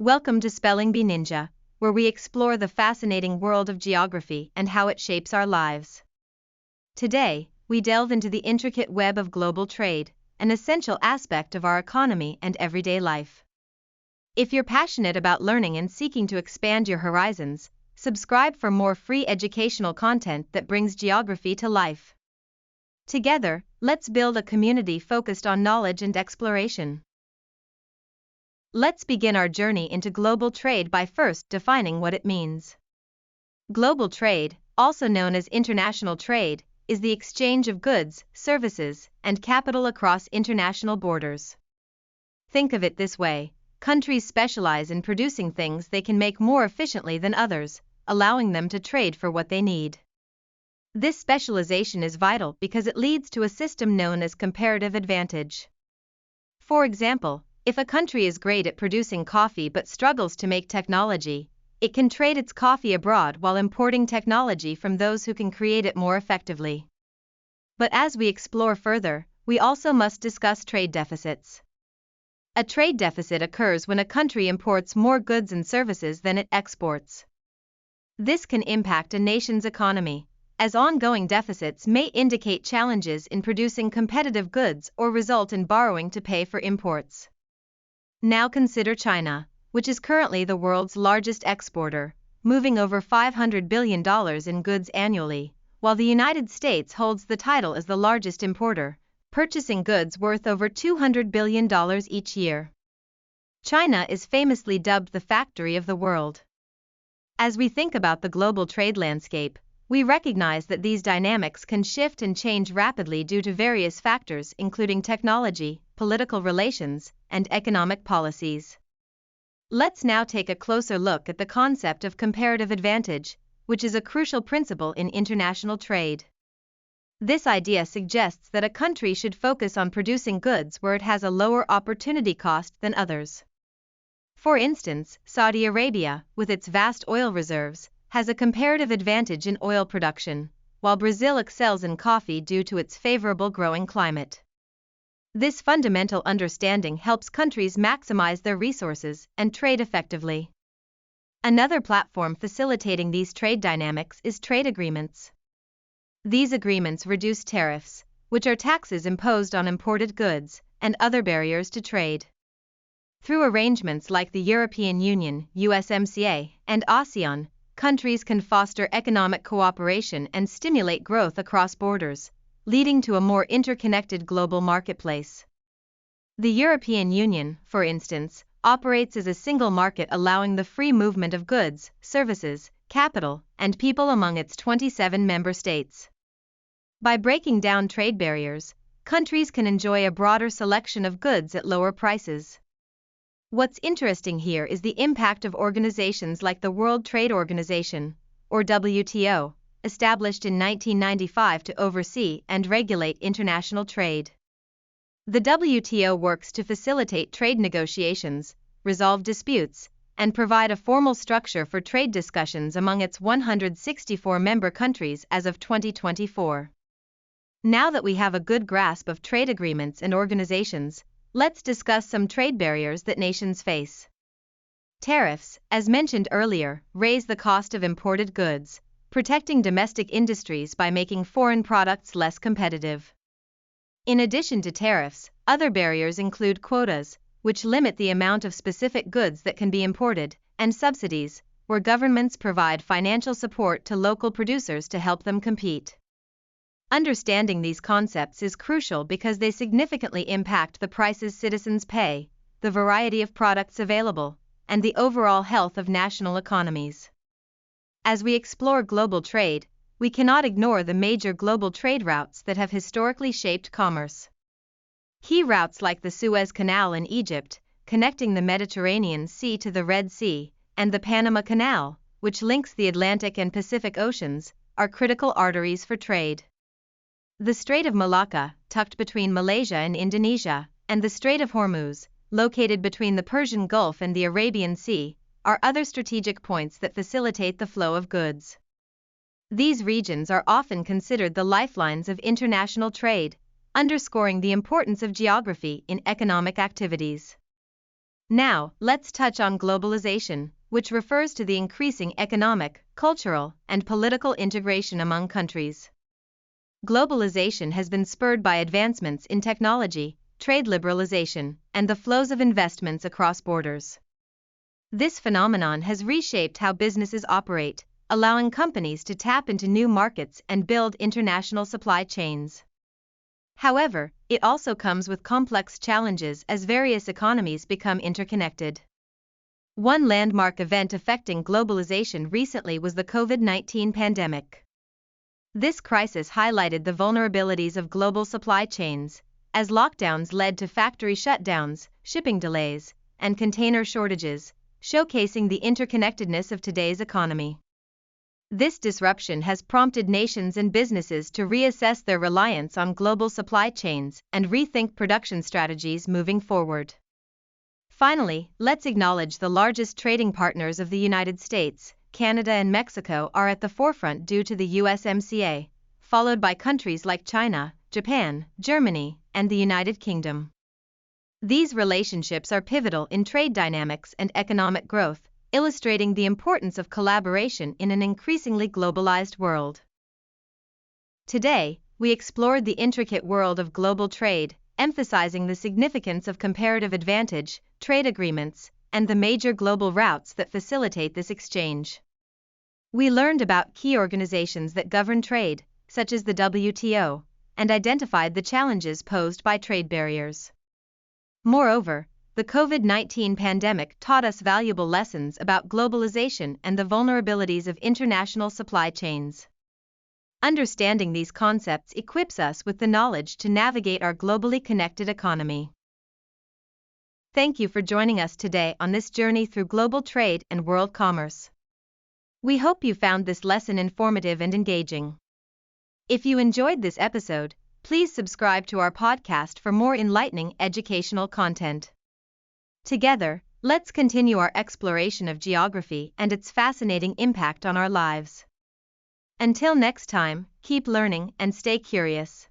Welcome to Spelling Bee Ninja, where we explore the fascinating world of geography and how it shapes our lives. Today, we delve into the intricate web of global trade, an essential aspect of our economy and everyday life. If you're passionate about learning and seeking to expand your horizons, subscribe for more free educational content that brings geography to life. Together, let's build a community focused on knowledge and exploration. Let's begin our journey into global trade by first defining what it means. Global trade, also known as international trade, is the exchange of goods, services, and capital across international borders. Think of it this way: countries specialize in producing things they can make more efficiently than others, allowing them to trade for what they need. This specialization is vital because it leads to a system known as comparative advantage. For example, if a country is great at producing coffee but struggles to make technology, it can trade its coffee abroad while importing technology from those who can create it more effectively. But as we explore further, we also must discuss trade deficits. A trade deficit occurs when a country imports more goods and services than it exports. This can impact a nation's economy, as ongoing deficits may indicate challenges in producing competitive goods or result in borrowing to pay for imports. Now consider China, which is currently the world's largest exporter, moving over $500 billion in goods annually, while the United States holds the title as the largest importer, purchasing goods worth over $200 billion each year. China is famously dubbed the factory of the world. As we think about the global trade landscape, we recognize that these dynamics can shift and change rapidly due to various factors including technology, political relations, and economic policies. Let's now take a closer look at the concept of comparative advantage, which is a crucial principle in international trade. This idea suggests that a country should focus on producing goods where it has a lower opportunity cost than others. For instance, Saudi Arabia, with its vast oil reserves, has a comparative advantage in oil production, while Brazil excels in coffee due to its favorable growing climate. This fundamental understanding helps countries maximize their resources and trade effectively. Another platform facilitating these trade dynamics is trade agreements. These agreements reduce tariffs, which are taxes imposed on imported goods, and other barriers to trade. Through arrangements like the European Union, USMCA, and ASEAN, countries can foster economic cooperation and stimulate growth across borders, leading to a more interconnected global marketplace. The European Union, for instance, operates as a single market allowing the free movement of goods, services, capital, and people among its 27 member states. By breaking down trade barriers, countries can enjoy a broader selection of goods at lower prices. What's interesting here is the impact of organizations like the World Trade Organization, or WTO, established in 1995 to oversee and regulate international trade. The WTO works to facilitate trade negotiations, resolve disputes, and provide a formal structure for trade discussions among its 164 member countries as of 2024. Now that we have a good grasp of trade agreements and organizations, let's discuss some trade barriers that nations face. Tariffs, as mentioned earlier, raise the cost of imported goods, protecting domestic industries by making foreign products less competitive. In addition to tariffs, other barriers include quotas, which limit the amount of specific goods that can be imported, and subsidies, where governments provide financial support to local producers to help them compete. Understanding these concepts is crucial because they significantly impact the prices citizens pay, the variety of products available, and the overall health of national economies. As we explore global trade, we cannot ignore the major global trade routes that have historically shaped commerce. Key routes like the Suez Canal in Egypt, connecting the Mediterranean Sea to the Red Sea, and the Panama Canal, which links the Atlantic and Pacific Oceans, are critical arteries for trade. The Strait of Malacca, tucked between Malaysia and Indonesia, and the Strait of Hormuz, located between the Persian Gulf and the Arabian Sea, are other strategic points that facilitate the flow of goods. These regions are often considered the lifelines of international trade, underscoring the importance of geography in economic activities. Now, let's touch on globalization, which refers to the increasing economic, cultural, and political integration among countries. Globalization has been spurred by advancements in technology, trade liberalization, and the flows of investments across borders. This phenomenon has reshaped how businesses operate, allowing companies to tap into new markets and build international supply chains. However, it also comes with complex challenges as various economies become interconnected. One landmark event affecting globalization recently was the COVID-19 pandemic. This crisis highlighted the vulnerabilities of global supply chains, as lockdowns led to factory shutdowns, shipping delays, and container shortages, showcasing the interconnectedness of today's economy. This disruption has prompted nations and businesses to reassess their reliance on global supply chains and rethink production strategies moving forward. Finally, let's acknowledge the largest trading partners of the United States. Canada and Mexico are at the forefront due to the USMCA, followed by countries like China, Japan, Germany, and the United Kingdom. These relationships are pivotal in trade dynamics and economic growth, illustrating the importance of collaboration in an increasingly globalized world. Today, we explored the intricate world of global trade, emphasizing the significance of comparative advantage, trade agreements, and the major global routes that facilitate this exchange. We learned about key organizations that govern trade, such as the WTO, and identified the challenges posed by trade barriers. Moreover, the COVID-19 pandemic taught us valuable lessons about globalization and the vulnerabilities of international supply chains. Understanding these concepts equips us with the knowledge to navigate our globally connected economy. Thank you for joining us today on this journey through global trade and world commerce. We hope you found this lesson informative and engaging. If you enjoyed this episode, please subscribe to our podcast for more enlightening educational content. Together, let's continue our exploration of geography and its fascinating impact on our lives. Until next time, keep learning and stay curious.